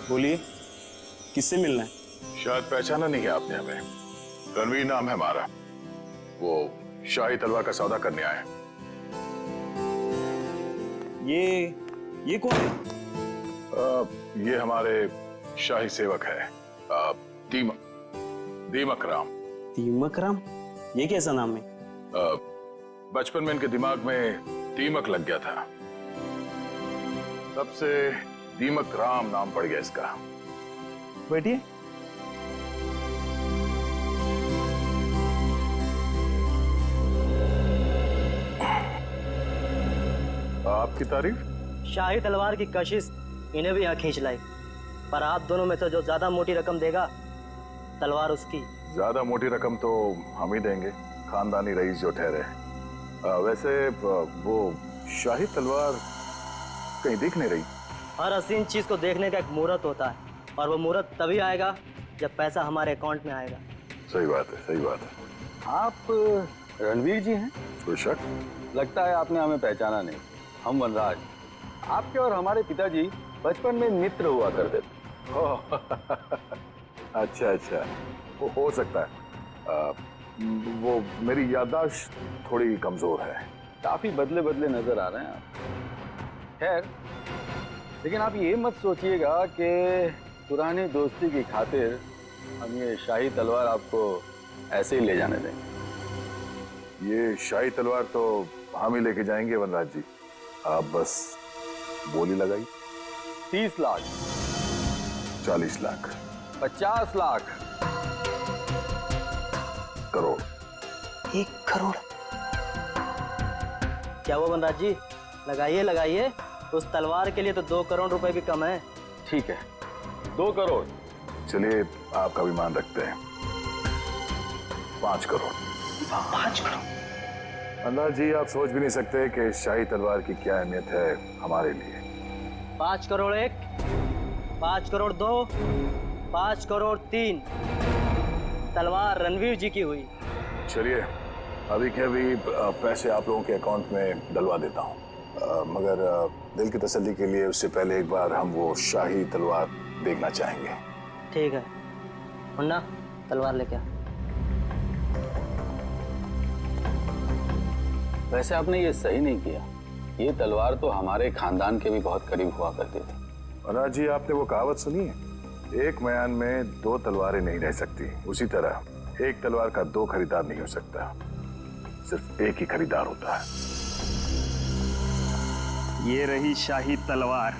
बोलिए, किससे मिलना है? शायद पहचाना नहीं है आपने हमें। रणवीर नाम है हमारा। वो शाही तलवार का सौदा करने आए हैं। ये कौन है? ये हमारे शाही सेवक है, दीमक राम। दीमक राम? ये कैसा नाम है? बचपन में इनके दिमाग में दीमक लग गया था, तब से दीमक राम नाम पड़ गया इसका। बैठिए। आपकी तारीफ? शाही तलवार की कशिश इन्हें भी यहाँ खींच लाई, पर आप दोनों में से जो ज्यादा मोटी रकम देगा तलवार उसकी। ज्यादा मोटी रकम तो हम ही देंगे, खानदानी रईस जो ठहरे। वैसे वो शाही तलवार कहीं दिख नहीं रही। हर हसीन चीज को देखने का एक मुहूर्त होता है, और वो मुहूर्त तभी आएगा जब पैसा हमारे अकाउंट में आएगा। सही बात है, सही बात है। आप रणवीर जी हैं? कोई शक? लगता है आपने हमें पहचाना नहीं। हम वनराज, आपके और हमारे पिताजी बचपन में मित्र हुआ करते थे। ओह, अच्छा अच्छा, वो हो सकता है। वो मेरी याददाश्त थोड़ी कमजोर है। काफी बदले बदले नजर आ रहे हैं आप। खैर, लेकिन आप ये मत सोचिएगा कि पुरानी दोस्ती की खातिर हम ये शाही तलवार आपको ऐसे ही ले जाने देंगे। ये शाही तलवार तो हम ही लेके जाएंगे वनराज जी, आप बस बोली लगाई। 30 लाख, 40 लाख, 50 लाख, करोड़। 1 करोड़? क्या वो वनराज जी? लगाइए लगाइए, उस तलवार के लिए तो 2 करोड़ रुपए भी कम है। ठीक है, 2 करोड़। चलिए आपका भी मान रखते हैं, 5 करोड़। 5 करोड़? वनराज जी, आप सोच भी नहीं सकते कि शाही तलवार की क्या अहमियत है हमारे लिए। 5 करोड़ 1, 5 करोड़ 2, 5 करोड़ 3। तलवार रणवीर जी की हुई। चलिए अभी के अभी पैसे आप लोगों के अकाउंट में डलवा देता हूँ, मगर दिल की तसल्ली के लिए उससे पहले एक बार हम वो शाही तलवार देखना चाहेंगे। ठीक है मुन्ना, तलवार लेके आ। वैसे आपने ये सही नहीं किया। ये तलवार तो हमारे खानदान के भी बहुत करीब हुआ करती थी। वनराज जी, आपने वो कहावत सुनी है, एक म्यान में 2 तलवारें नहीं रह सकती। उसी तरह एक तलवार का 2 खरीदार नहीं हो सकता, सिर्फ एक ही खरीदार होता है। ये रही शाही तलवार।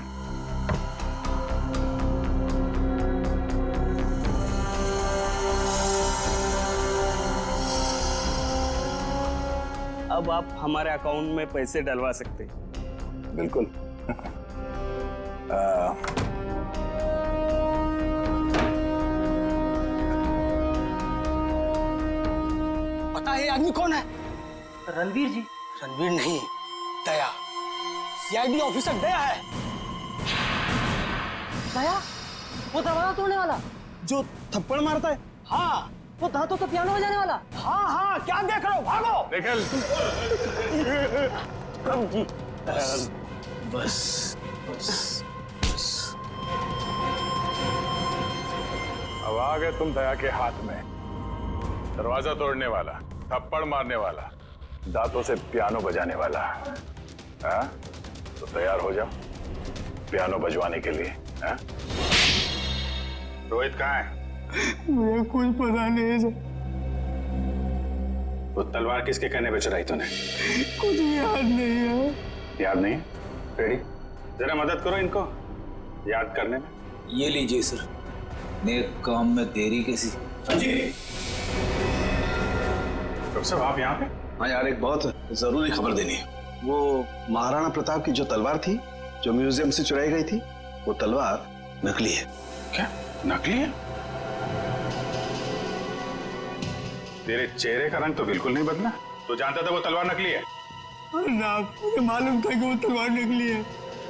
अब आप हमारे अकाउंट में पैसे डलवा सकते हैं। बिल्कुल। पता है ये आदमी कौन है? रणवीर जी? रणवीर नहीं, दया। सीआईडी ऑफिसर दया है। दया? वो दरवाजा तोड़ने वाला जो थप्पड़ मारता है? हाँ वो दांतों तो पियानो बजाने वाला? हाँ हाँ, क्या देख रहे हो? भागो। निकल। बस बस बस बस। अब आ गए तुम दया के हाथ में। दरवाजा तोड़ने वाला, थप्पड़ मारने वाला, दांतों से पियानो बजाने वाला। हाँ? तो तैयार हो जाओ पियानो बजवाने के लिए। हाँ? रोहित कहाँ है? मुझे कुछ पता नहीं है सर। वो तलवार किसके कहने पे चुराई तूने? कुछ भी याद नहीं है। याद नहीं? पेड़ी, जरा मदद करो इनको याद करने में। ये लीजिए सर, नेक काम में देरी कैसी। डॉक्टर साहब आप यहाँ पे? हाँ यार, एक बहुत जरूरी खबर देनी है। वो महाराणा प्रताप की जो तलवार थी, जो म्यूजियम से चुराई गई थी, वो तलवार नकली है। क्या नकली है? तेरे चेहरे का रंग तो बिल्कुल नहीं बदला। तू जानता था वो तलवार नकली है? ना, मुझे मालूम था कि वो तलवार नकली है।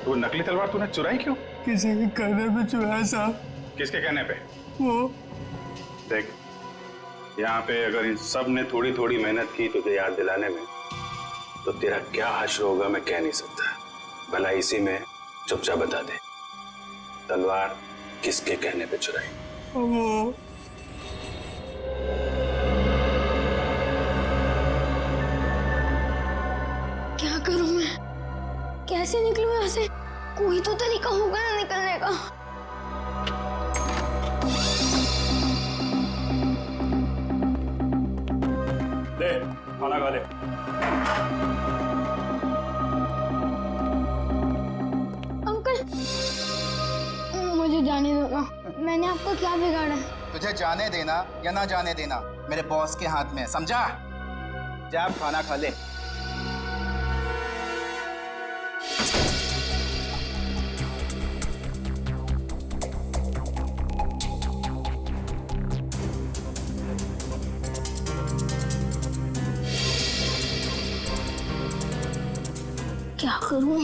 तो वो नकली तलवार तूने चुराई क्यों? किसी के कहने पे चुराया साहब। किसके कहने पे? वो देख, यहाँ पे अगर इन सब ने थोड़ी थोड़ी मेहनत की तुझे याद दिलाने में, तो तेरा क्या हश्र होगा मैं कह नहीं सकता। भला इसी में चुपचाप बता दे, तलवार किसके कहने पे चुराई? क्या करूं मैं? कैसे निकलूं यहाँ से? कोई तो तरीका होगा ना निकलने का। ले खाना खा ले। अंकल, मुझे जाने दो ना। मैंने आपका क्या बिगाड़ा है? तुझे जाने देना या ना जाने देना मेरे बॉस के हाथ में है, समझा? जा अब खाना खा ले। क्या करूं?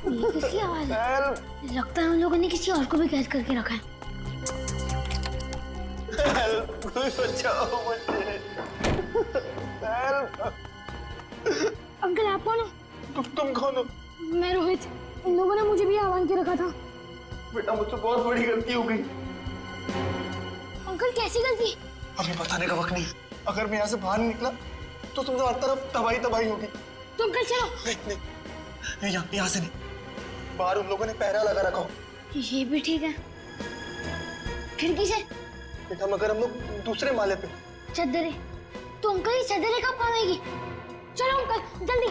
ये किसकी आवाज है? लगता है उन लोगों ने किसी और को भी कैद करके रखा है। अंकल आप कौन हो? तुम कौन हो? मैं रोहित। इन लोगों ने मुझे भी आह्वान के रखा था। बेटा मुझसे बहुत बड़ी गलती हो गई। अंकल कैसी गलती? हमें बताने का वक्त नहीं। अगर मैं यहाँ से बाहर नहीं निकला तो तुमसे हर तरफ तबाही तबाही होगी। तो अंकल चलो। नहीं, यहाँ से नहीं। बाहर उन लोगों ने पहरा लगा रखा हो। ये भी ठीक है। खिड़की से? बेटा मगर हम लोग दूसरे माले पे। चद्दरे? तो अंकल ये चद्दरे कब काम आएगी? चलो अंकल जल्दी।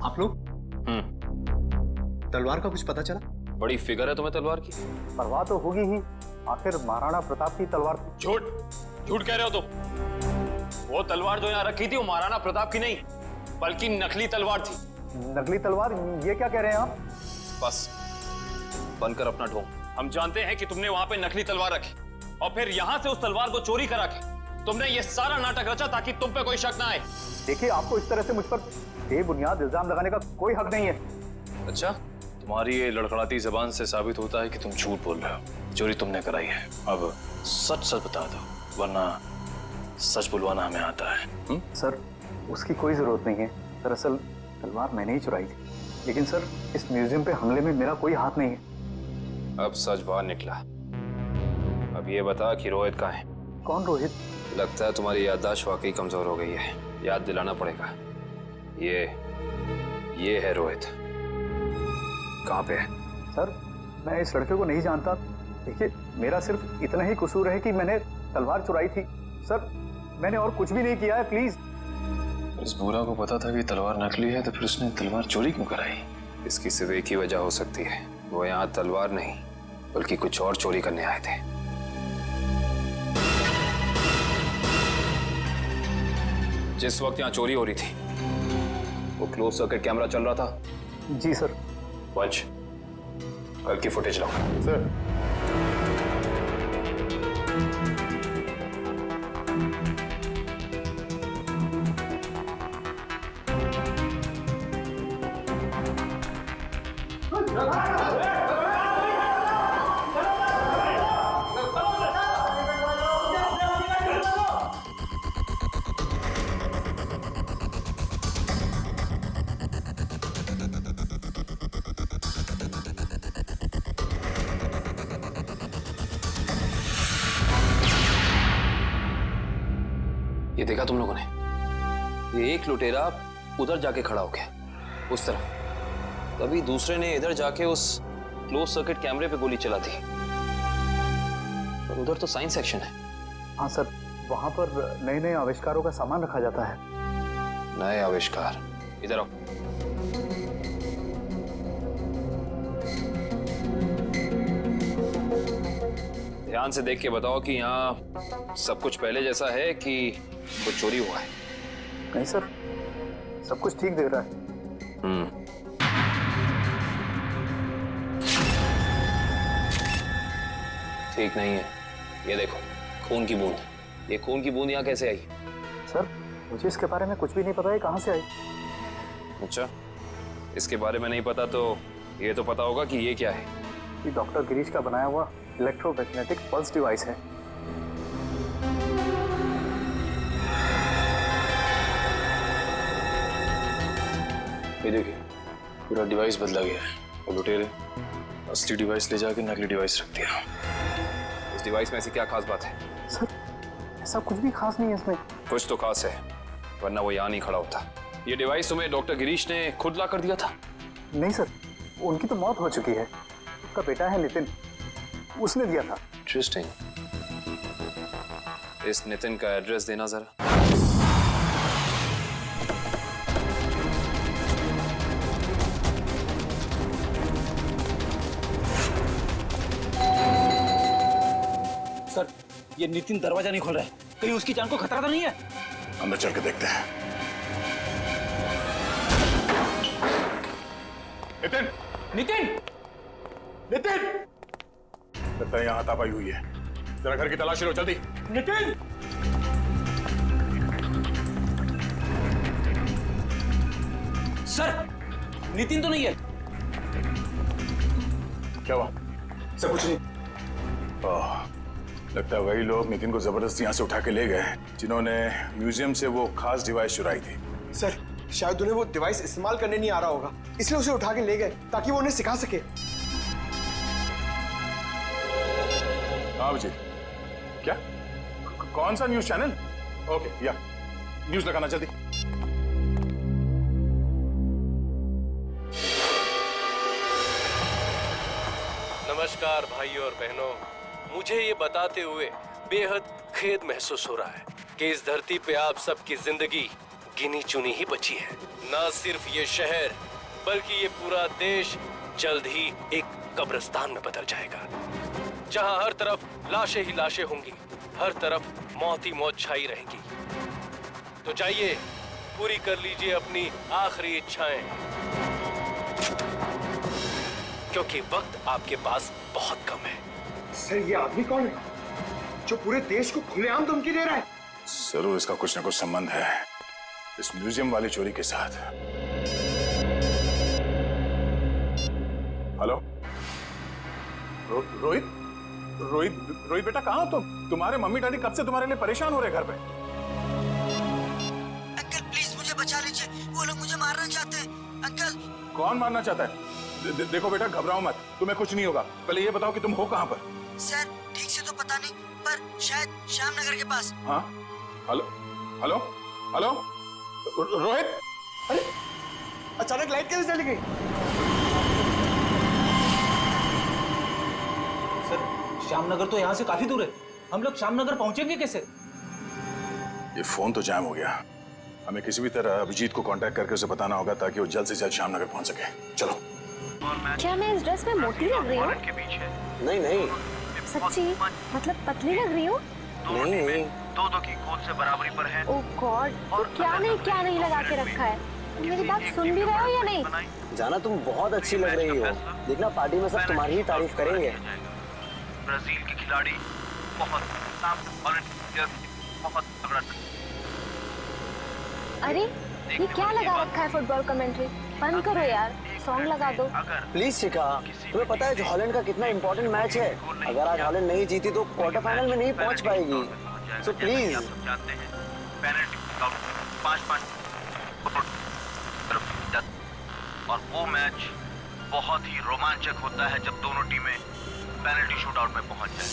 आप लोग? तलवार का कुछ पता चला? बड़ी फिगर है तुम्हें तलवार की। परवाह तो होगी ही, आखिर महाराणा प्रताप की तलवार थी। झूठ कह रहे हो तुम। वो तलवार जो यहाँ रखी थी वो महाराणा प्रताप की नहीं बल्कि नकली तलवार थी। नकली तलवार? ये क्या कह रहे हैं आप? बस बनकर अपना ढोंग। हम जानते हैं कि तुमने वहां पे नकली तलवार रखी और फिर यहाँ से उस तलवार को चोरी करा के तुमने ये सारा नाटक रचा ताकि तुम पे कोई शक ना आए। देखिए, आपको इस तरह से मुझ पर बेबुनियाद इल्जाम लगाने का कोई हक नहीं है। अच्छा, तुम्हारी ये लड़खड़ाती जबान से साबित होता है कि तुम झूठ बोल रहे हो। चोरी तुमने कराई है। अब सच सच बता दो, वरना सच बुलवाना हमें आता है। सर, उसकी कोई जरूरत नहीं है। दरअसल तलवार मैंने ही चुराई थी। लेकिन सर, इस म्यूजियम पे हमले में मेरा कोई हाथ नहीं है। अब सच बाहर निकला। अब ये बता कि रोहित कहाँ है? कौन रोहित? लगता है तुम्हारी याददाश्त वाकई कमजोर हो गई है। याद दिलाना पड़ेगा। ये है रोहित। कहाँ पे है? सर, मैं इस लड़के को नहीं जानता। देखिए, मेरा सिर्फ इतना ही कसूर है कि मैंने तलवार चुराई थी। सर, मैंने और कुछ भी नहीं किया है, प्लीज। इस बूढ़ा को पता था कि तलवार नकली है, तो फिर उसने तलवार चोरी क्यों कराई? इसकी सिर्फ एक ही वजह हो सकती है। वो यहाँ तलवार नहीं बल्कि कुछ और चोरी करने आए थे। जिस वक्त यहाँ चोरी हो रही थी वो क्लोज सर्किट कैमरा चल रहा था। जी सर। पंच, कल की फुटेज लाओ। सर। ये देखा तुम लोगों ने? ये एक लुटेरा उधर जाके खड़ा हो गया उस तरफ, तभी दूसरे ने इधर जाके उस क्लोज सर्किट कैमरे पे गोली चला दी। पर उधर तो साइंस सेक्शन है। हाँ सर, वहां पर नए नए आविष्कारों का सामान रखा जाता है। नए आविष्कार? इधर आओ। ध्यान से देख के बताओ कि यहाँ सब कुछ पहले जैसा है कि कुछ चोरी हुआ है। नहीं सर, सब कुछ ठीक दिख रहा है। ठीक नहीं है। ये देखो, खून की बूंद। ये खून की बूंद यहाँ कैसे आई? सर, मुझे इसके बारे में कुछ भी नहीं पता है कहाँ से आई। अच्छा, इसके बारे में नहीं पता तो ये तो पता होगा कि ये क्या है। ये डॉक्टर गिरीश का बनाया हुआ इलेक्ट्रोमैग्नेटिक पल्स डिवाइस है। ये देखिए, पूरा डिवाइस बदला गया है और लुटेरे असली डिवाइस ले जाके नकली डिवाइस रख दिया। इस डिवाइस में ऐसी क्या खास बात है? सर, ऐसा कुछ भी खास नहीं है इसमें। कुछ तो खास है, वरना वो यहाँ नहीं खड़ा होता। ये डिवाइस तुम्हें डॉक्टर गिरीश ने खुद ला कर दिया था? नहीं सर, उनकी तो मौत हो चुकी है। उनका बेटा है नितिन, उसने दिया था। इंटरेस्टिंग। इस नितिन का एड्रेस देना जरा। सर, ये नितिन दरवाजा नहीं खोल रहा है, कहीं उसकी जान को खतरा तो नहीं है? अंदर चल के देखते हैं। नितिन! नितिन! नितिन! लगता है यहाँ हाथापाई हुई है। जरा घर की तलाशी लो जल्दी। नितिन! सर, नितिन तो नहीं है। क्या हुआ? सब कुछ नहीं। लगता है वही लोग नितिन को जबरदस्ती यहाँ से उठा के ले गए जिन्होंने म्यूजियम से वो खास डिवाइस चुराई थी। सर, शायद उन्हें वो डिवाइस इस्तेमाल करने नहीं आ रहा होगा, इसलिए उसे उठा के ले गए ताकि वो उन्हें सिखा सके। हाँ अभिजीत, क्या? कौन सा न्यूज चैनल? ओके, या न्यूज लगाना जल्दी। नमस्कार भाइयों और बहनों, मुझे ये बताते हुए बेहद खेद महसूस हो रहा है कि इस धरती पे आप सबकी जिंदगी गिनी चुनी ही बची है। न सिर्फ ये शहर बल्कि ये पूरा देश जल्द ही एक कब्रिस्तान में बदल जाएगा, जहां हर तरफ लाशें ही लाशें होंगी, हर तरफ मौत ही मौत छाई रहेगी। तो जाइए, पूरी कर लीजिए अपनी आखिरी इच्छाएं, क्योंकि वक्त आपके पास बहुत कम है। सर, ये आदमी कौन है जो पूरे देश को खुलेआम धमकी दे रहा है? जरूर इसका कुछ न कुछ संबंध है इस म्यूजियम वाली चोरी के साथ। हेलो रोहित? रोहित बेटा, कहाँ हो तुम? तुम्हारे मम्मी डैडी कब से तुम्हारे लिए परेशान हो रहे घर पे। अंकल प्लीज मुझे बचा लीजिए, वो लोग मुझे मारना चाहते हैं। अंकल। कौन मारना चाहता है? देखो बेटा, घबराओ मत, तुम्हें कुछ नहीं होगा। पहले ये बताओ कि तुम हो कहाँ पर? सर, ठीक से तो पता नहीं, पर शायद श्यामनगर के पास। हाँ, हेलो हेलो हेलो रोहित? अरे अचानक लाइट कैसे चली गई? सर, श्यामनगर तो यहाँ से काफी दूर है, हम लोग श्यामनगर पहुंचेंगे कैसे? ये फोन तो जैम हो गया। हमें किसी भी तरह अभिजीत को कांटेक्ट करके उसे बताना होगा ताकि वो जल्द से जल्द श्यामनगर पहुंच सके। चलो। क्या मैं इस ड्रेस में मोटी लग रही हूँ? नहीं नहीं, सच्ची? मतलब पतली लग रही हूँ? नहीं, दो की कौन से बराबरी पर है? ओह गॉड, तो क्या नहीं लगा के रखा है? मेरी बात सुन भी रहे हो या नहीं? जाना, तुम बहुत अच्छी लग रही हो। देखना पार्टी में सब तुम्हारी ही तारीफ करेंगे। ब्राजील की खिलाड़ी बहुत तगड़ा। अरे ये क्या लगा रखा है फुटबॉल कमेंट्री? बंद करो यार, सॉन्ग लगा दो प्लीज। शिखा, तुम्हें पता है जो हॉलैंड का कितना इंपॉर्टेंट मैच है? अगर आज हॉलैंड नहीं जीती तो क्वार्टर फाइनल में नहीं पहुंच पाएगी। So please. जानते हैं पेनल्टी 5-5 और वो मैच बहुत ही रोमांचक होता है जब दोनों टीमें पेनल्टी शूटआउट में पहुंच जाए।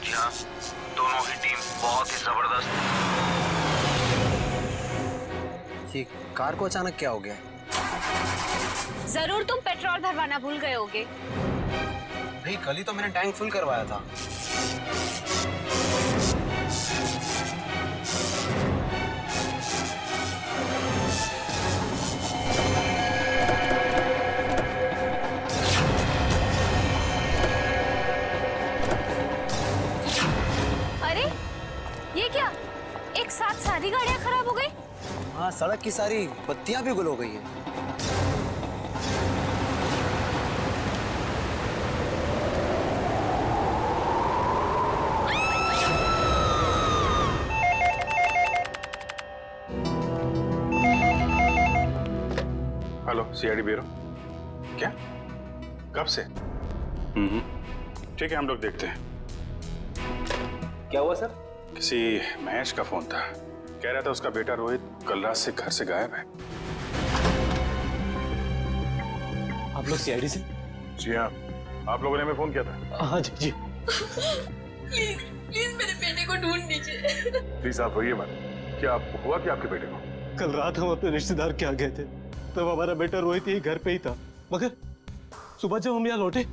जी हाँ, दोनों ही टीम बहुत ही जबरदस्त। ये कार को अचानक क्या हो गया? जरूर तुम पेट्रोल भरवाना भूल गए होगे। भाई कल ही तो मैंने टैंक फुल करवाया था। यहाँ सड़क की सारी बत्तियां भी गुल हो गई है। Hello, CID bureau. क्या? कब से? ठीक है, हम लोग देखते हैं। क्या हुआ सर? किसी महेश का फोन था, कह रहा था उसका बेटा रोहित कल रात से घर से गायब है। आप लोग सीआईडी से? जी हाँ, आप लोगों ने हमें फोन किया था। हाँ जी जी। प्लीज प्लीज मेरे बेटे को ढूंढ लीजिए। प्लीज आप रोइए मत। क्या हुआ क्या आपके बेटे को? कल रात हम अपने रिश्तेदार के यहाँ गए थे, तब हमारा बेटा रोहित यही घर पे ही था, मगर सुबह जब हम यहाँ लौटे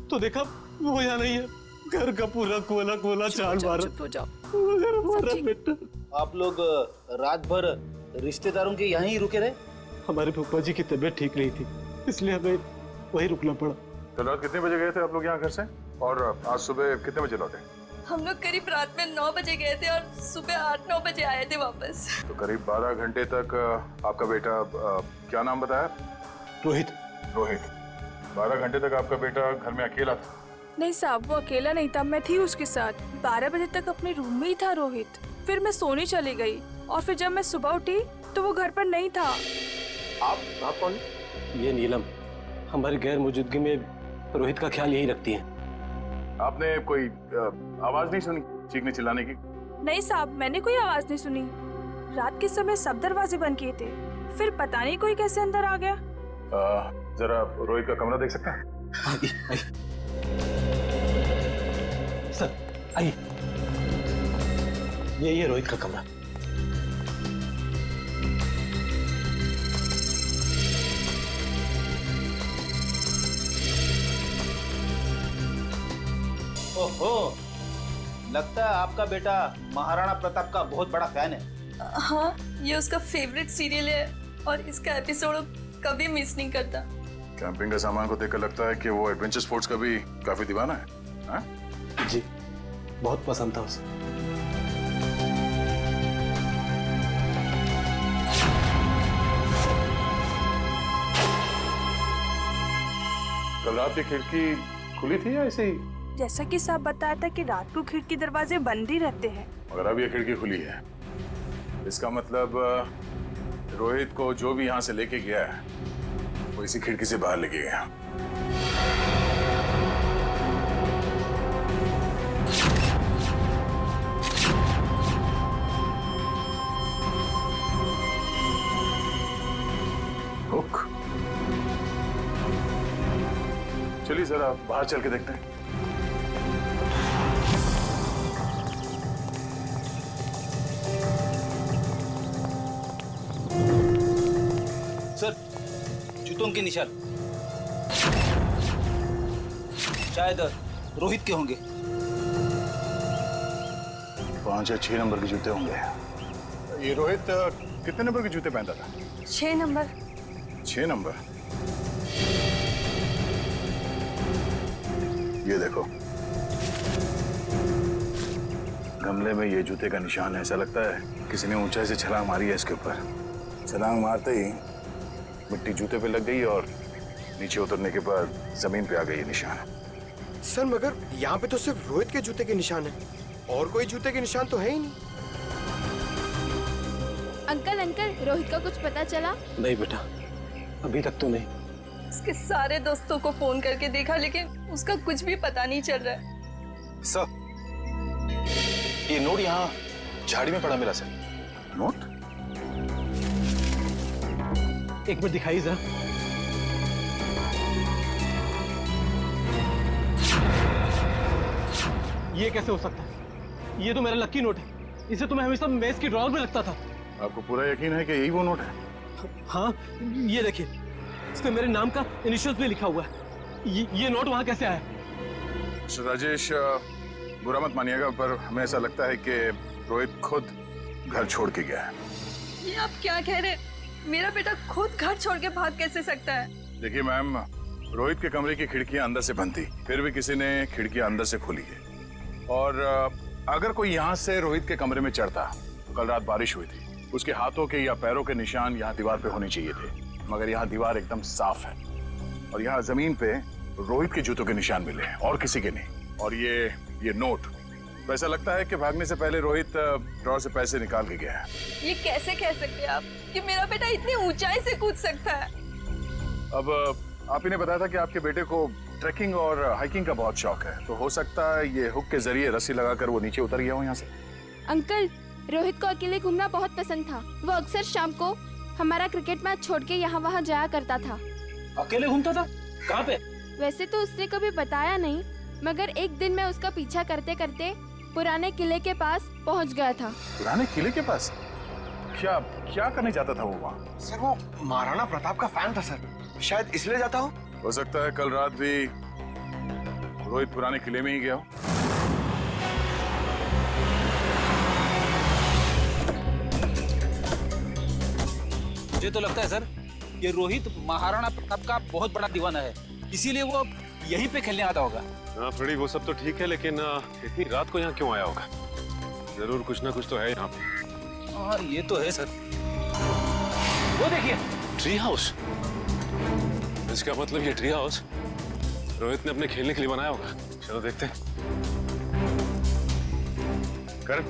तो देखा वो यहाँ नहीं है। घर का पूरा कोला कोला चाल मारा। चुप हो जाओ। मगर हमारा बेटा। आप लोग रात भर रिश्तेदारों के यहीं रुके रहे? हमारे फूफा जी की तबीयत ठीक नहीं थी, इसलिए हमें वहीं रुकना पड़ा। कल रात कितने बजे गए थे आप लोग यहाँ घर से, और आज सुबह कितने बजे लौटे? हम लोग करीब रात में 9 बजे गए थे और सुबह 8-9 बजे आए थे वापस। तो करीब 12 घंटे तक आपका बेटा, क्या नाम बताया? रोहित। रोहित। 12 घंटे तक आपका बेटा घर में अकेला था? नहीं साहब, वो अकेला नहीं था, मैं थी उसके साथ। 12 बजे तक अपने रूम में ही था रोहित। फिर मैं सोने चली गई और फिर जब मैं सुबह उठी तो वो घर पर नहीं था। आप कौन? ये नीलम हमारी गैर मौजूदगी में रोहित का ख्याल यही रखती है। आपने कोई आवाज नहीं सुनी चीखने चिल्लाने की? नहीं साहब, मैंने कोई आवाज नहीं सुनी। रात के समय सब दरवाजे बंद किए थे, फिर पता नहीं कोई कैसे अंदर आ गया। जरा रोहित का कमरा देख सकता है? सर आइए, यही है रोहित का कमरा। ओहो, लगता है आपका बेटा महाराणा प्रताप का बहुत बड़ा फैन है। हाँ, ये उसका फेवरेट सीरियल है और इसका एपिसोड कभी मिस नहीं करता। कैंपिंग का सामान को देखकर लगता है कि वो एडवेंचर स्पोर्ट्स का भी काफी दीवाना है। हाँ? जी, बहुत पसंद था उसे। कल रात की खिड़की खुली थी या ऐसे ही? जैसा कि साहब बताया था कि रात को खिड़की दरवाजे बंद ही रहते हैं। मगर अब ये खिड़की खुली है, इसका मतलब रोहित को जो भी यहाँ से लेके गया है वो इसी खिड़की से बाहर लेके गया। हुक। चलिए जरा बाहर चल के देखते हैं। सर, जूतों के निशान शायद रोहित के होंगे। 5 या 6 नंबर के जूते होंगे। ये रोहित कितने नंबर के जूते पहनता था? 6 नंबर। 6 नंबर। ये देखो, गमले में ये जूते का निशान है। ऐसा लगता है किसी ने ऊंचाई से छलांग मारी है इसके ऊपर। छलांग मारते ही मिट्टी जूते पे लग गई और नीचे उतरने के बाद जमीन पे आ गई ये निशान। सर मगर यहाँ पे तो सिर्फ रोहित के जूते के निशान है, और कोई जूते के निशान तो है ही नहीं। अंकल अंकल, रोहित का कुछ पता चला? नहीं बेटा, अभी तक तो नहीं। उसके सारे दोस्तों को फोन करके देखा, लेकिन उसका कुछ भी पता नहीं चल रहा है। सर, ये नोट यहाँ झाड़ी में पड़ा मिला सर। नोट? एक मिनट दिखाइए जरा। ये कैसे हो सकता है? ये तो मेरा लकी नोट है। इसे तो मैं हमेशा मेज की ड्रॉअर में रखता था। आपको पूरा यकीन है कि यही वो नोट है? हाँ, ये देखिए, इस पे मेरे नाम का इनिशियल्स भी लिखा हुआ है। ये नोट वहां कैसे आया? मिस्टर राजेश, बुरा मत मानिएगा, पर हमें ऐसा लगता है कि रोहित खुद घर छोड़ के गया है। ये आप क्या कह रहे हैं? मेरा बेटा खुद घर छोड़ के भाग कैसे सकता है? देखिए मैम, रोहित के कमरे की खिड़कियां अंदर से बंद थी, फिर भी किसी ने खिड़कियां अंदर से खोली है। और अगर कोई यहाँ से रोहित के कमरे में चढ़ता तो कल रात बारिश हुई थी, उसके हाथों के या पैरों के निशान यहाँ दीवार पे होने चाहिए थे, मगर यहाँ दीवार एकदम साफ है और यहाँ जमीन पे रोहित के जूतों के निशान मिले हैं और किसी के नहीं। और ये नोट, तो ऐसा लगता है कि भागने से पहले रोहित ड्रॉर से पैसे निकाल के गया है। ये कैसे कह सकते हैं आप कि मेरा बेटा इतनी ऊंचाई से कूद सकता है? अब आप ही ने बताया था कि आपके बेटे को ट्रैकिंग और हाइकिंग का बहुत शौक है, तो हो सकता है ये हुक के जरिए रस्सी लगाकर वो नीचे उतर गया हो यहाँ से। अंकल, रोहित को अकेले घूमना बहुत पसंद था। वो अक्सर शाम को हमारा क्रिकेट मैच छोड़ के यहाँ वहाँ जाया करता था। अकेले घूमता था? कहाँ पे? वैसे तो उसने कभी बताया नहीं, मगर एक दिन मैं उसका पीछा करते करते पुराने किले के पास पहुँच गया था। पुराने किले के पास? क्या क्या करने जाता था वो वहाँ? सर वो महाराणा प्रताप का फैन था सर, शायद इसलिए जाता हो सकता है कल रात भी रोहित पुराने किले में ही गया हो। मुझे तो लगता है सर ये रोहित महाराणा प्रताप का बहुत बड़ा दीवाना है, इसीलिए वो यहीं पे खेलने आता होगा। हाँ फ्रेडी, वो सब तो ठीक है, लेकिन इतनी रात को यहाँ क्यों आया होगा? जरूर कुछ ना कुछ तो है यहाँ पे। हाँ ये तो है सर। वो देखिए, ट्री हाउस। इसका मतलब ये ट्री हाउस रोहित ने अपने खेलने के लिए बनाया होगा। चलो देखते हैं। कर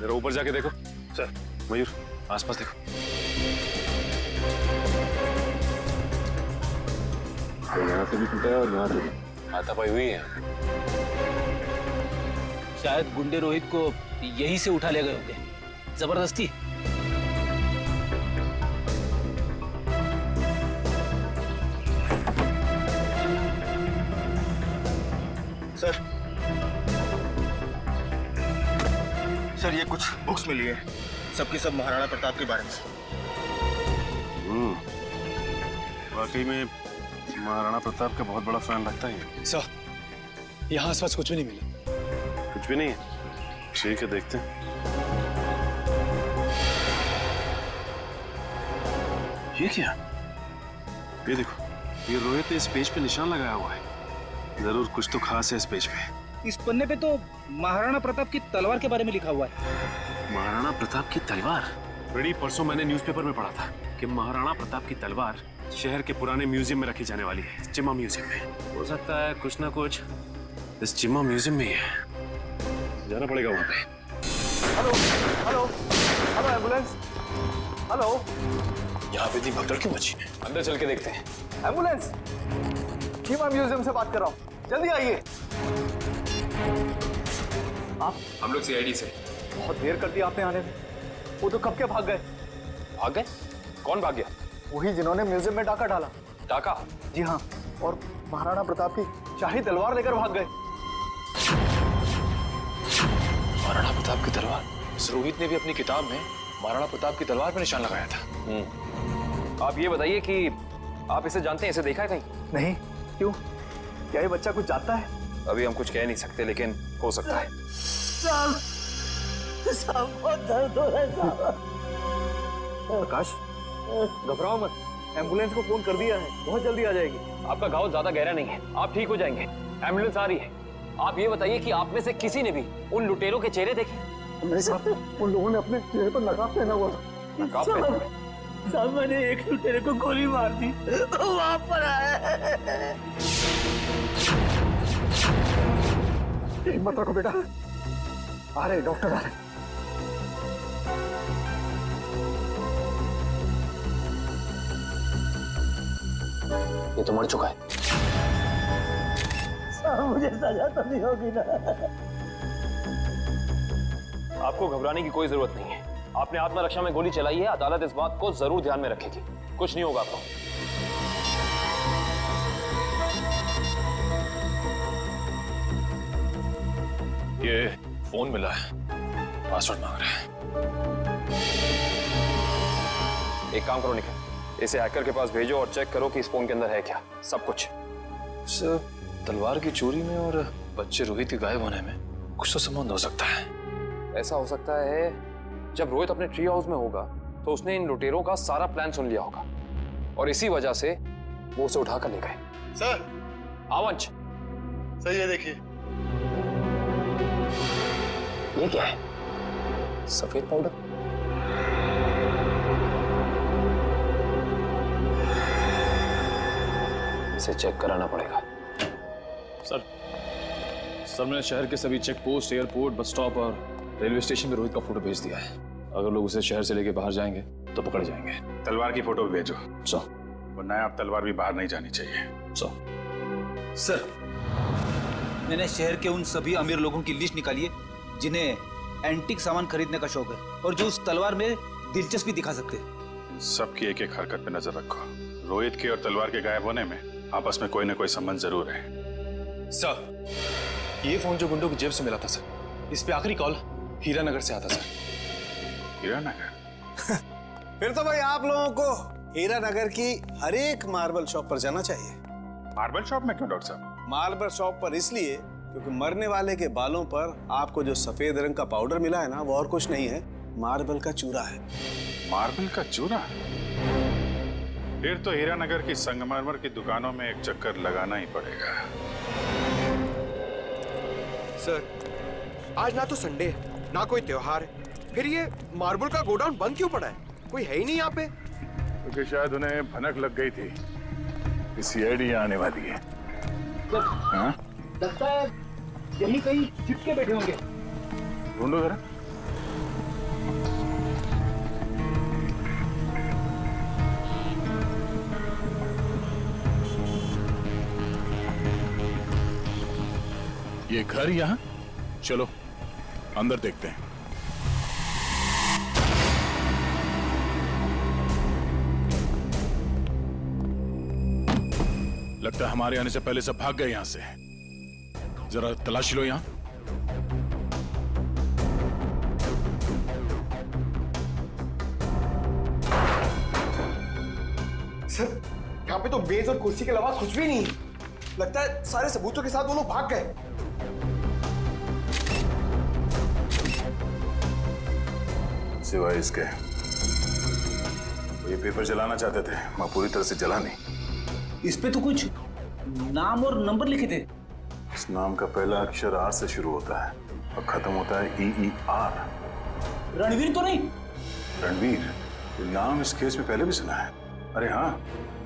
जरा ऊपर जाके देखो। सर मयूर, आसपास देखो। यहाँ से भी टूटा है और यहाँ से भी हाथापाई हुई है। शायद गुंडे रोहित को यहीं से उठा ले गए होंगे जबरदस्ती। सर ये कुछ बुक्स मिली है, सबकी सब महाराणा प्रताप के बारे में। वाकई में महाराणा प्रताप का बहुत बड़ा फैन लगता है। सर यहाँ आसपास कुछ भी नहीं मिला। कुछ भी नहीं है? ठीक है, देखते हैं। ये क्या? ये देखो, ये रोहित ने इस पेज पे निशान लगाया हुआ है। जरूर कुछ तो खास है इस पेज पे। इस पन्ने पे तो महाराणा प्रताप की तलवार के बारे में लिखा हुआ है। महाराणा प्रताप की तलवार? बड़ी परसों मैंने न्यूज़पेपर में पढ़ा था कि महाराणा प्रताप की तलवार शहर के पुराने म्यूजियम में रखी जाने वाली है, चिम्मा म्यूजियम में। हो सकता है कुछ ना कुछ इस चिम्मा म्यूजियम में ही है। जाना पड़ेगा वहां पे। Hello hello hello, ambulance, hello. यहाँ पे इतनी भगदड़ क्यों मची है? अंदर चल के देखते हैं। एम्बुलेंस, चिम्मा म्यूजियम से बात कर रहा हूँ, जल्दी आइए। आप? हम लोग सीआईडी से। बहुत देर कर दी आपने आने में। वो तो कब के भाग गए। भाग गए? कौन भाग गया? वही जिन्होंने म्यूजियम में डाका डाला। डाका? जी हाँ, और महाराणा प्रताप की शाही तलवार लेकर भाग गए। महाराणा प्रताप की तलवार? इस रोहित ने भी अपनी किताब में महाराणा प्रताप की तलवार पर निशान लगाया था। आप ये बताइए कि आप इसे जानते हैं, इसे देखा है कहीं? नहीं। क्यों, क्या ये बच्चा कुछ जानता है? अभी हम कुछ कह नहीं सकते, लेकिन हो सकता है। बहुत दर्द हो रहा है। प्रकाश, घबराओ मत, एम्बुलेंस को फोन कर दिया है, बहुत जल्दी आ जाएगी। आपका घाव ज्यादा गहरा नहीं है, आप ठीक हो जाएंगे। एम्बुलेंस आ रही है। आप ये बताइए कि आप में से किसी ने भी उन लुटेरों के चेहरे देखे? नहीं साहब, उन लोगों ने अपने चेहरे पर नकाब पहना हुआ था। नकाब पहना? साहब मैंने एक लुटेरे को गोली मार दी, वहां पर आया। हिम्मत रखो बेटा, आ रहे डॉक्टर आ रहे। ये तो मर चुका है। मुझे सजा तो नहीं होगी ना? आपको घबराने की कोई जरूरत नहीं है। आपने आत्मरक्षा में गोली चलाई है, अदालत इस बात को जरूर ध्यान में रखेगी। कुछ नहीं होगा आपको। ये फोन मिला है, पासवर्ड मांग रहा है। एक काम करो निखिल, इसे हैकर के पास भेजो और चेक करो कि इस फोन के अंदर है क्या, सब कुछ। इस तलवार की चोरी में और बच्चे रोहित के गायब होने में कुछ तो संबंध हो सकता है। ऐसा हो सकता है जब रोहित अपने ट्री हाउस में होगा तो उसने इन लुटेरों का सारा प्लान सुन लिया होगा और इसी वजह से वो उसे उठाकर ले गए। सर। आवंश, सर ये देखिए। ये क्या है? सफेद पाउडर? इसे चेक कराना पड़ेगा। सर मैंने शहर के सभी check post, airport, bus stop और रेलवे स्टेशन पे रोहित का फोटो भेज दिया है। अगर लोग उसे शहर से लेके बाहर जाएंगे तो पकड़े जाएंगे। तलवार की फोटो भेजो। सो वरना आप तलवार भी बाहर नहीं जानी चाहिए। सर, मैंने शहर के उन सभी अमीर लोगों की लिस्ट निकाली है जिन्हें एंटीक सामान खरीदने का शौक है और जो उस तलवार में दिलचस्पी दिखा सकते हैं। सबकी एक एक हरकत पे नजर रखो। रोहित के और तलवार के गायब होने में आपस में कोई ना कोई संबंध जरूर है। सर, ये फोन जो गुंडों की जेब से मिला था सर, इस पे आखिरी कॉल हीरानगर से आता सर। हीरानगर? फिर तो भाई आप लोगों को हीरानगर की हर एक मार्बल शॉप पर जाना चाहिए। मार्बल शॉप में क्यों डॉक्टर साहब? मार्बल शॉप पर इसलिए क्योंकि मरने वाले के बालों पर आपको जो सफेद रंग का पाउडर मिला है ना, वो और कुछ नहीं है, मार्बल का चूरा है। मार्बल का चूरा? फिर तो हीरानगर की संगमरमर की दुकानों में एक चक्कर लगाना ही पड़ेगा। सर, आज ना तो संडे है ना कोई त्योहार है, फिर ये मार्बल का गोडाउन बंद क्यों पड़ा है? कोई है ही नहीं यहाँ पे। क्योंकि शायद उन्हें भनक लग गई थी कि सीआईडी आने वाली है। हाँ? लगता है यही कहीं चिपके बैठे होंगे। ढूंढो जरा। ये घर यहाँ? चलो अंदर देखते हैं। लगता है हमारे आने से पहले सब भाग गए यहां से। जरा तलाशी लो यहां। सर, यहाँ पे तो मेज और कुर्सी के अलावा कुछ भी नहीं है। लगता है सारे सबूतों के साथ वो लोग भाग गए। सिवाय इसके वो ये पेपर जलाना चाहते थे, मैं पूरी तरह से जला नहीं। इस पे तो कुछ नाम और नंबर लिखे थे। इस नाम का पहला अक्षर आर से शुरू होता है और खत्म होता है EER। रणवीर तो नहीं? रणवीर? ये नाम इस केस में पहले भी सुना है। अरे हाँ,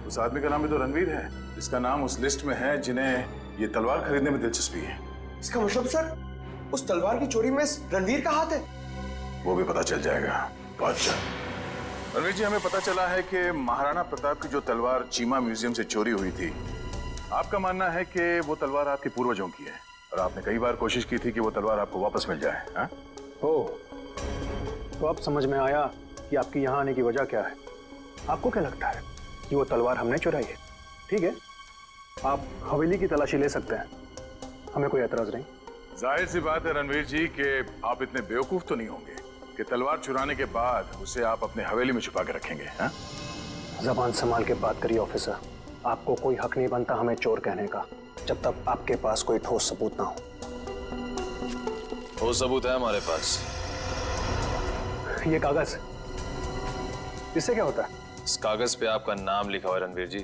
उस आदमी का नाम भी तो रणवीर है, जिसका नाम उस लिस्ट में है जिन्हें ये तलवार खरीदने में दिलचस्पी है। इसका मतलब सर, उस तलवार की चोरी में रणवीर का हाथ है? वो भी पता चल जाएगा। अच्छा रणवीर जी, हमें पता चला है कि महाराणा प्रताप की जो तलवार चीमा म्यूजियम से चोरी हुई थी, आपका मानना है कि वो तलवार आपके पूर्वजों की है और आपने कई बार कोशिश की थी कि वो तलवार आपको वापस मिल जाए। हाँ? तो अब समझ में आया कि आपकी यहाँ आने की वजह क्या है। आपको क्या लगता है कि वो तलवार हमने चुराई है? ठीक है, आप हवेली की तलाशी ले सकते हैं, हमें कोई एतराज नहीं। जाहिर सी बात है रणवीर जी कि आप इतने बेवकूफ तो नहीं होंगे कि तलवार चुराने के बाद उसे आप अपने हवेली में छुपा के रखेंगे। हाँ? जबान संभाल के बात करिए ऑफिसर। आपको कोई हक नहीं बनता हमें चोर कहने का जब तक आपके पास कोई ठोस सबूत ना हो। ठोस सबूत है हमारे पास। ये कागज, इससे क्या होता है? इस कागज पे आपका नाम लिखा हुआ है रणवीर जी।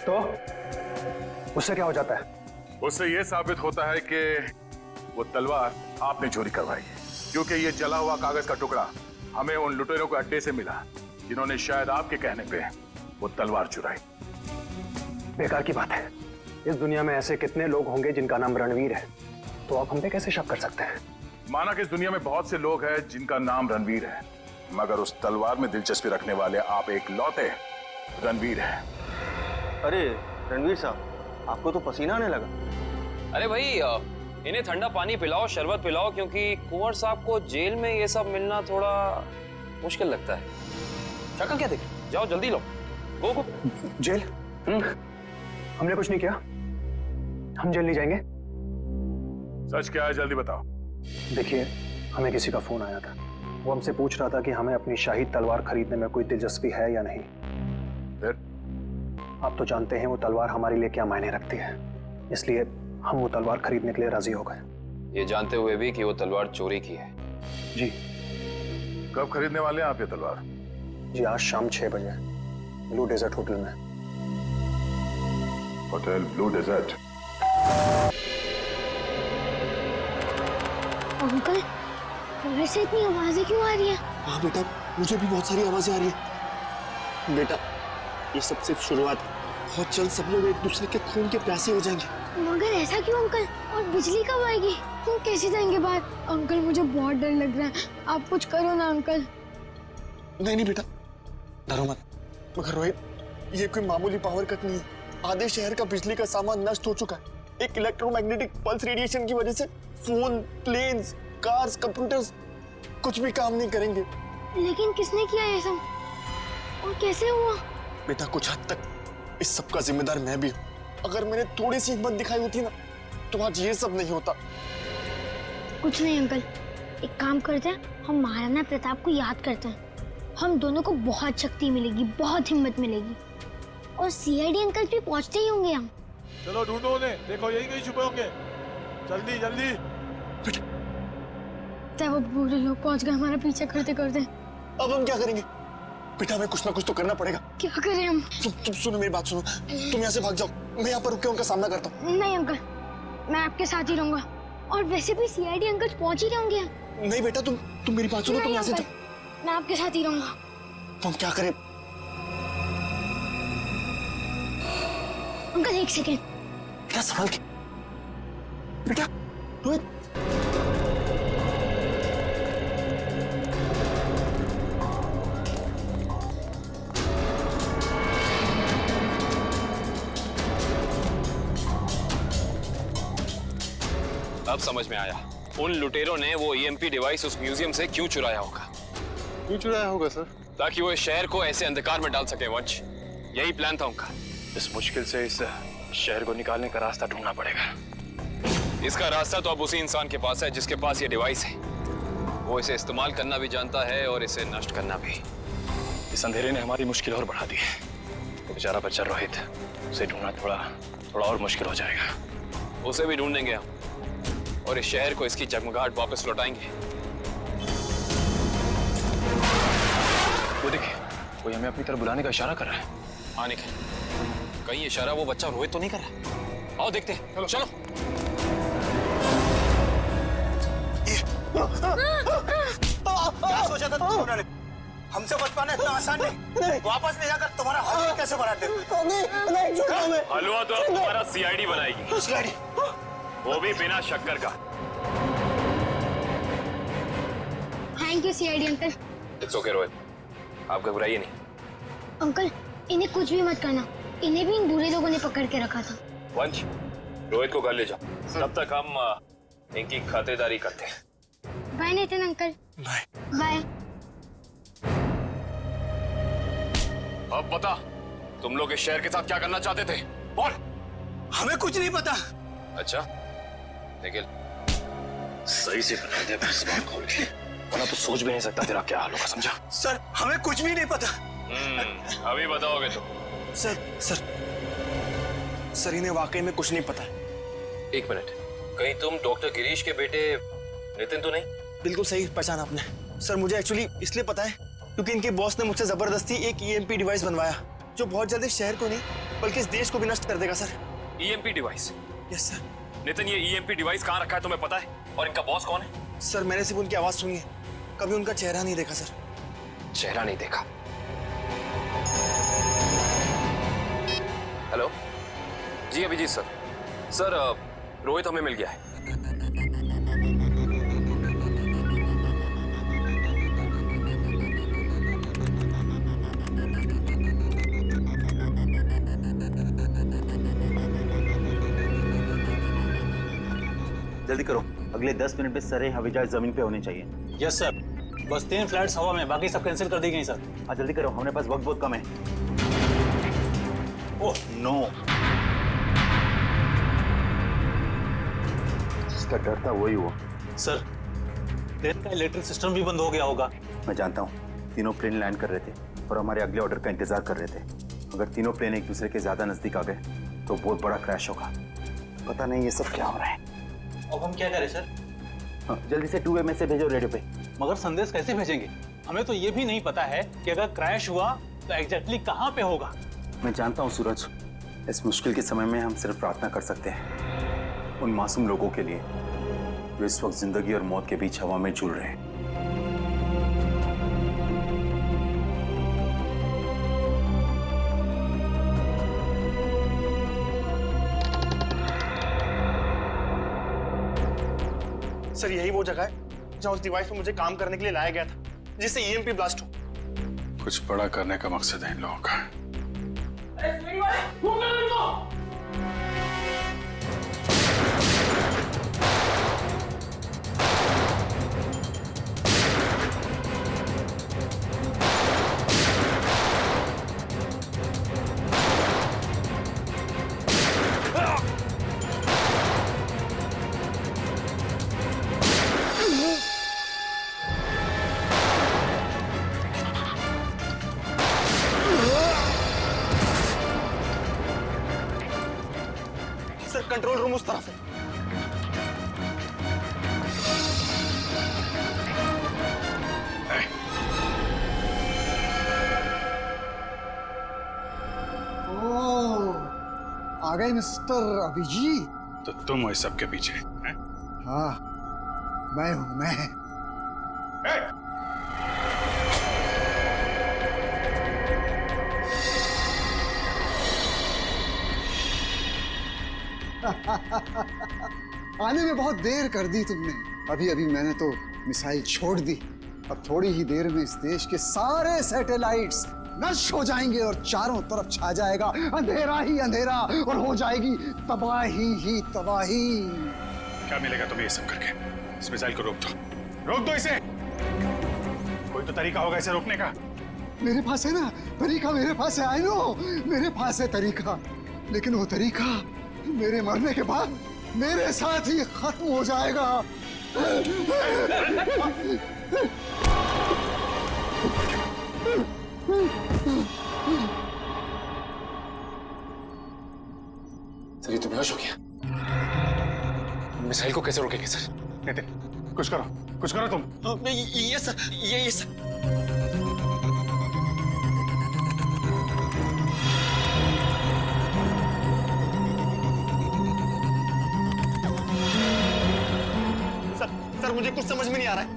तो उससे क्या हो जाता है? उससे यह साबित होता है कि वो तलवार आपने चोरी करवाई है, क्योंकि ये जला हुआ कागज का टुकड़ा हमें उन लुटेरों के अड्डे से मिला जिन्होंने शायद आपके कहने पे वो तलवार चुराई। बेकार की बात है। इस दुनिया में ऐसे कितने लोग होंगे जिनका नाम रणवीर है, तो आप हम पे कैसे शक कर सकते हैं? माना कि इस दुनिया में बहुत से लोग हैं जिनका नाम रणवीर है, मगर उस तलवार में दिलचस्पी रखने वाले आप एक लौते रणवीर हैं। अरे रणवीर साहब, आपको तो पसीना आने लगा। अरे भाई, इन्हें ठंडा पानी पिलाओ, शरबत पिलाओ, क्योंकि कुंवर साहब को जेल में ये सब मिलना थोड़ा मुश्किल लगता है। शक्ल क्या देखे? जाओ जल्दी लो। गो गो। जेल? हमने कुछ नहीं किया, हम जेल नहीं जाएंगे। सच क्या है, जल्दी बताओ। देखिए, हमें किसी का फोन आया था, वो हमसे पूछ रहा था कि हमें अपनी शाही तलवार खरीदने में कोई दिलचस्पी है या नहीं। फिर? आप तो जानते हैं वो तलवार हमारे लिए क्या मायने रखती है, इसलिए हम वो तलवार खरीदने के लिए राजी हो गए। ये जानते हुए भी कि वो तलवार चोरी की है। जी। कब खरीदने वाले हैं आप ये तलवार? जी, आज शाम 6 बजे ब्लू डेजर्ट होटल में। Hotel blue desert? अंकल, घर से इतनी आवाजें क्यों आ रही है? हाँ बेटा, मुझे भी बहुत सारी आवाजें आ रही है। बेटा, ये सब सिर्फ शुरुआत है। बहुत जल्द सब लोग एक दूसरे के खून के प्यासे हो जाएंगे। मगर ऐसा क्यों अंकल? और बिजली कब आएगी? तुम कैसे जाएंगे बाहर? अंकल मुझे बहुत डर लग रहा है, आप कुछ करो ना अंकल। नहीं नहीं बेटा, डरो मत। मगर रोहित, ये कोई मामूली पावर कट नहीं है। आधे शहर का बिजली का सामान नष्ट हो चुका है। एक इलेक्ट्रोमैग्नेटिक पल्स रेडिएशन की वजह से फोन, प्लेन्स, कार्स, कंप्यूटर्स कुछ भी काम नहीं करेंगे। लेकिन किसने किया ये सब और कैसे हुआ? बेटा कुछ हद तक इस सब का जिम्मेदार मैं भी हूँ। अगर मैंने थोड़ी सी हिम्मत दिखाई होती ना तो आज ये सब नहीं होता। कुछ नहीं अंकल, एक काम करते हैं, हम महाराणा प्रताप को याद करते हैं। हम दोनों को बहुत शक्ति मिलेगी, बहुत हिम्मत मिलेगी। और सीआईडी अंकल भी पहुंचते ही होंगे। हम चलो ढूंढो उन्हें, देखो यही कहीं छुपे होंगे। जल्दी जल्दी। तब वो बुरे लोग पहुंच गए हमारा पीछा करते करते। अब हम क्या करेंगे? बेटा हमें कुछ ना कुछ तो करना पड़ेगा। क्या करें हम? तुम सुनो मेरी बात सुनो, तुम यहाँ से भाग जाओ, मैं यहाँ पर रुक के उनका सामना करता हूँ। नहीं अंकल, मैं आपके साथ ही रहूंगा। और वैसे भी सीआईडी अंकल पहुंच ही रहे होंगे। नहीं बेटा, तुम मेरी बात सुनो, तुम यहाँ से जाओ। मैं आपके साथ ही रहूंगा। तुम क्या करें? अंकल एक सेकेंड। बेटा संभाल के। बेटा रोहित, अब समझ में आया, उन लुटेरों ने वो ईएमपी डिवाइस उस म्यूजियम से क्यों चुराया होगा। क्यों चुराया होगा सर? ताकि वो इस शहर को ऐसे अंधकार में डाल सके वंश। यही प्लान था उनका। इस मुश्किल से इस शहर को निकालने का रास्ता ढूंढना पड़ेगा। इसका रास्ता तो अब उसी इंसान के पास है जिसके पास ये डिवाइस है। वो इसे इस्तेमाल करना भी जानता है और इसे नष्ट करना भी। इस अंधेरे ने हमारी मुश्किल और बढ़ा दी है। तो बेचारा बच्चा रोहित, उसे ढूंढना थोड़ा और मुश्किल हो जाएगा। उसे भी ढूंढ देंगे हम और इस शहर को इसकी जगमगाहट वापस लौटाएंगे। वो देखिए, कोई हमें अपनी तरफ बुलाने का इशारा कर रहा है। हाँ निखिल, कहीं इशारा वो बच्चा रोहित तो नहीं कर रहा? आओ देखते हैं। चलो। क्या सोचा था तुमने? हमसे बच पाना इतना आसान नहीं। वापस ले जाकर तुम्हारा हलवा कैसे बनाते? हलवा तो अब तुम्हारा सीआईडी बनाएगी। सीआईडी? वो भी बिना शक्कर का। Thank you CID uncle. It's okay Rohit, आप घबराइए नहीं। अंकल इन्हें कुछ भी मत करना, इन्हें भी इन बुरे लोगों ने पकड़ के रखा था। वंश, रोहित को घर ले जाओ, तब तक हम इनकी खातिरदारी करते हैं। Bye Nitin uncle. Bye bye. अब बता, तुम लोग इस शहर के साथ क्या करना चाहते थे? बोल। हमें कुछ नहीं पता। अच्छा निखिल, सही से बता दे अपनी जुबान खोल के, वरना तो सोच भी नहीं सकता तेरा क्या हाल होगा, समझा? सर हमें कुछ भी नहीं पता। अभी बताओगे तो? सर इन्हें वाकई में कुछ नहीं पता। एक मिनट, कहीं तुम डॉक्टर गिरीश के बेटे नितिन तो नहीं? बिल्कुल सही पहचाना आपने। सर मुझे एक्चुअली इसलिए पता है क्योंकि इनके बॉस ने मुझसे जबरदस्ती एक ईएमपी डिवाइस बनवाया जो बहुत जल्दी शहर को नहीं बल्कि इस देश को भी नष्ट कर देगा sir. EMP device? Yes sir. Nitin, ये ईएमपी डिवाइस कहाँ रखा है तुम्हें पता है? और इनका बॉस कौन है? सर मैंने सिर्फ उनकी आवाज सुनी है, कभी उनका चेहरा नहीं देखा सर। चेहरा नहीं देखा? हेलो जी, अभिजीत सर। सर रोहित हमें मिल गया है। जल्दी करो, अगले 10 मिनट में सारे हवाई जहाज जमीन पे होने चाहिए। Yes sir. बस 3 फ्लाइट्स हवा में, बाकी सब कैंसिल कर दी गई सर। हाँ जल्दी करो, हमारे पास वक्त बहुत कम है। ओह नो, जिसका डर था वही हुआ। सर प्लेन का इलेक्ट्रिक सिस्टम भी बंद हो गया होगा। मैं जानता हूँ, तीनों प्लेन लैंड कर रहे थे और हमारे अगले ऑर्डर का इंतजार कर रहे थे। अगर तीनों प्लेन एक दूसरे के ज्यादा नजदीक आ गए तो बहुत बड़ा क्रैश होगा। पता नहीं ये सब क्या हो रहा है। अब हम क्या करें सर? हाँ, जल्दी से 2 मैसेज भेजो रेडियो पे। मगर संदेश कैसे भेजेंगे? हमें तो ये भी नहीं पता है कि अगर क्रैश हुआ तो एग्जैक्टली कहाँ पे होगा। मैं जानता हूँ सूरज, इस मुश्किल के समय में हम सिर्फ प्रार्थना कर सकते हैं उन मासूम लोगों के लिए जो इस वक्त जिंदगी और मौत के बीच हवा में झूल रहे हैं। सर यही वो जगह है जहाँ उस डिवाइस पे मुझे काम करने के लिए लाया गया था, जिससे ईएमपी ब्लास्ट हो। कुछ बड़ा करने का मकसद है इन लोगों का। सर कंट्रोल रूम उस तरफ है। आ गए मिस्टर अभिजीत। तो तुम हो इस सब के पीछे हैं? हाँ मैं हूं मैं। आने में बहुत देर कर दी तुमने। अभी अभी मैंने तो मिसाइल छोड़ दी। अब थोड़ी ही देर में इस देश के सारे सैटेलाइट्स नष्ट हो जाएंगे और चारों तरफ छा जाएगा अंधेरा ही अंधेरा और हो जाएगी तबाही ही तबाही। क्या मिलेगा तुम्हें ये सब करके? इस मिसाइल को रोक दो इसे। कोई तो तरीका होगा इसे रोकने का। मेरे पास है ना तरीका, मेरे पास है। आई नो मेरे पास है तरीका, लेकिन वो तरीका मेरे मरने के बाद मेरे साथ ही खत्म हो जाएगा। सर ये तो बेहोश हो गया। मिसाइल को कैसे रोकेंगे सर? नितिन कुछ करो तुम। ये सर ये सर। सर मुझे कुछ समझ में नहीं आ रहा है।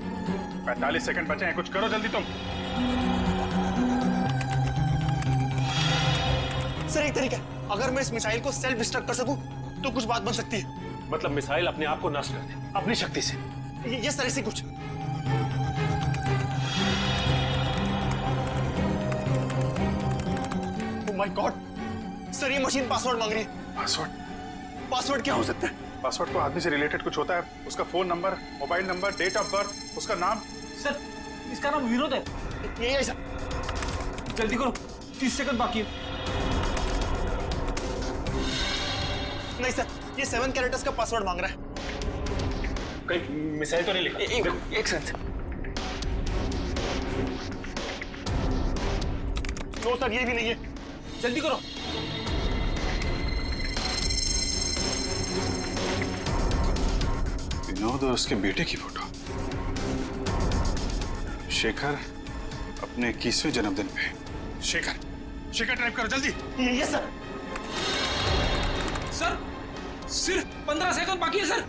45 सेकंड बचे हैं, कुछ करो जल्दी तुम। सर एक तरीका है, अगर मैं इस मिसाइल को सेल्फ डिस्ट्रक्ट कर सकूं तो कुछ बात बन सकती है। मतलब मिसाइल अपने आप को नष्ट कर दे अपनी शक्ति से? ये सर ऐसे कुछ। ओह माय गॉड सर, ये मशीन पासवर्ड मांग रही है। पासवर्ड क्या हो सकता है? पासवर्ड तो आदमी से रिलेटेड कुछ होता है। उसका phone number, mobile number, date of birth, उसका नाम। सर इसका नाम विनोद है। ये ऐसा। जल्दी करो 30 सेकंड बाकी है। नहीं सर, ये 7 कैरेक्टर्स का पासवर्ड मांग रहा है। कहीं मिसाइल तो नहीं लिखा? एक सेकंड। नो सर ये भी नहीं है। जल्दी करो। विनोद और उसके बेटे की फोटो। शेखर अपने 21वें जन्मदिन पे। शेखर टाइप करो जल्दी। ये सर। सर सिर्फ 15 सेकंड बाकी है सर।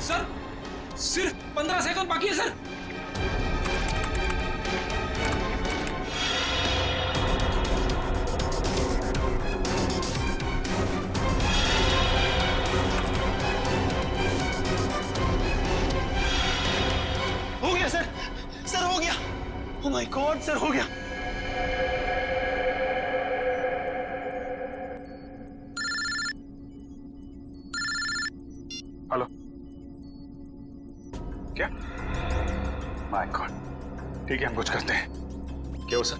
सर सिर्फ 15 सेकंड बाकी है सर। हो गया सर, सर हो गया। ओह माय गॉड सर हो गया। हेलो क्या? माय गॉड, ठीक है हम कुछ करते हैं। क्या हो सर?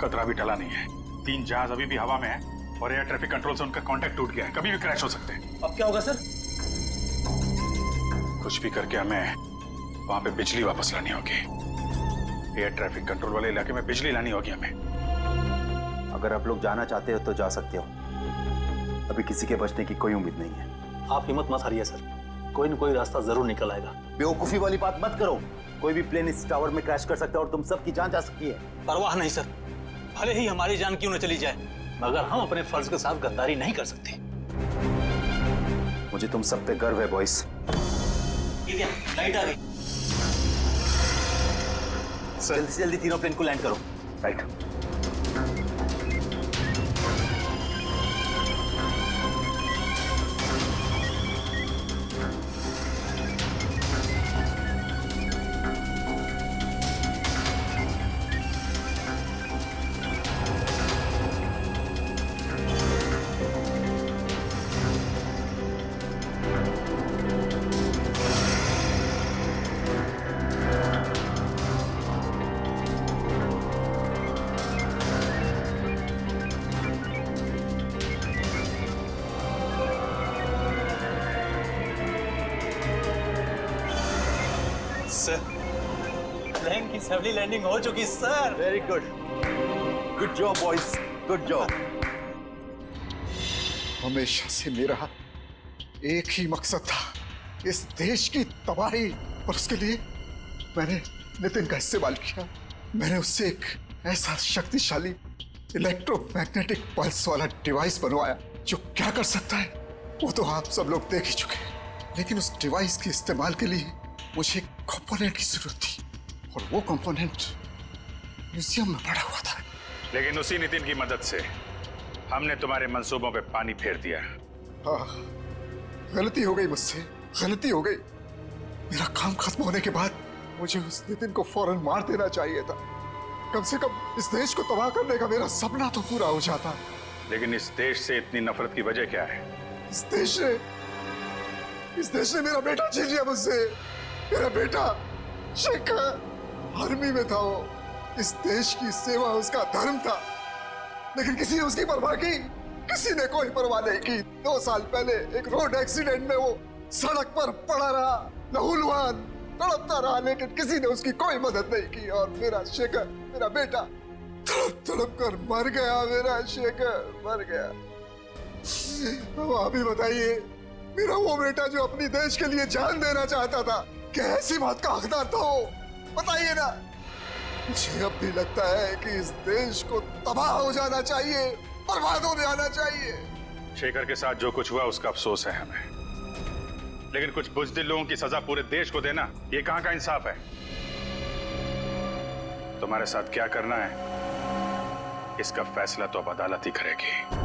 खतरा भी टला नहीं है। 3 जहाज अभी भी हवा में है और एयर ट्रैफिक कंट्रोल से उनका कांटेक्ट टूट गया है। कभी भी क्रैश हो सकते हैं। अब क्या होगा सर? कुछ भी करके हमें वहां पे बिजली वापस लानी होगी। एयर ट्रैफिक कंट्रोल वाले इलाके में बिजली लानी होगी हमें। अगर आप लोग जाना चाहते हो तो जा सकते हो। अभी किसी के बचने की कोई उम्मीद नहीं है। आप हिम्मत मत हारिए सर, कोई न कोई रास्ता जरूर निकल आएगा। बेवकूफी वाली बात मत करो। कोई भी प्लेन इस टावर में क्रैश कर सकता है और तुम सबकी जान जा सकती है। परवाह नहीं सर, भले ही हमारी जान क्यों न चली जाए, मगर हम अपने फर्ज के साथ गद्दारी नहीं कर सकते। मुझे तुम सब पे गर्व है बॉयज। लाइट आ गई। जल्दी से जल्दी तीनों प्लेन को लैंड करो। राइट। सर। प्लेन की सफली लैंडिंग हो चुकी sir. Very good, good job boys, good job. हमेशा से मेरा एक ही मकसद था, इस देश की तबाही, और उसके लिए मैंने नितिन का इस्तेमाल किया। मैंने उससे एक ऐसा शक्तिशाली इलेक्ट्रोमैग्नेटिक पल्स वाला डिवाइस बनवाया जो क्या कर सकता है वो तो आप सब लोग देख ही चुके हैं। लेकिन उस डिवाइस के इस्तेमाल के लिए मुझे एक कंपोनेंट की जरूरत थी, और वो कंपोनेंट म्यूजियम में पड़ा हुआ था। लेकिन उसी नितिन की मदद से हमने तुम्हारे मंसूबों पे पानी फेर दिया। हाँ, गलती हो गई मुझसे, गलती हो गई। मेरा काम खत्म होने के बाद मुझे उस नितिन को फौरन मार देना चाहिए था। कम से कम इस देश को तबाह करने का मेरा सपना तो पूरा हो जाता। लेकिन इस देश से इतनी नफरत की वजह क्या है? इस देश ने मेरा बेटा छीन लिया मुझसे। मेरा बेटा शेखर आर्मी में था, वो इस देश की सेवा उसका धर्म था, लेकिन किसी ने उसकी परवाह की? किसी ने कोई परवाह नहीं की। 2 साल पहले एक रोड एक्सीडेंट में वो सड़क पर पड़ा रहा, लहूलुहान तड़पता रहा, लेकिन किसी ने उसकी कोई मदद नहीं की। और मेरा शेखर, मेरा बेटा तड़प तड़प कर मर गया। मेरा शेखर मर गया। अब आप ही बताइए, मेरा वो बेटा जो अपनी देश के लिए जान देना चाहता था, क्या ऐसी बात का हकदार था वो? बताइए ना। मुझे अब भी लगता है कि इस देश को तबाह हो जाना चाहिए, बर्बाद हो जाना चाहिए। शेखर के साथ जो कुछ हुआ उसका अफसोस है हमें, लेकिन कुछ बुज़दिल लोगों की सजा पूरे देश को देना, ये कहां का इंसाफ है? तुम्हारे साथ क्या करना है इसका फैसला तो अब अदालत ही करेगी।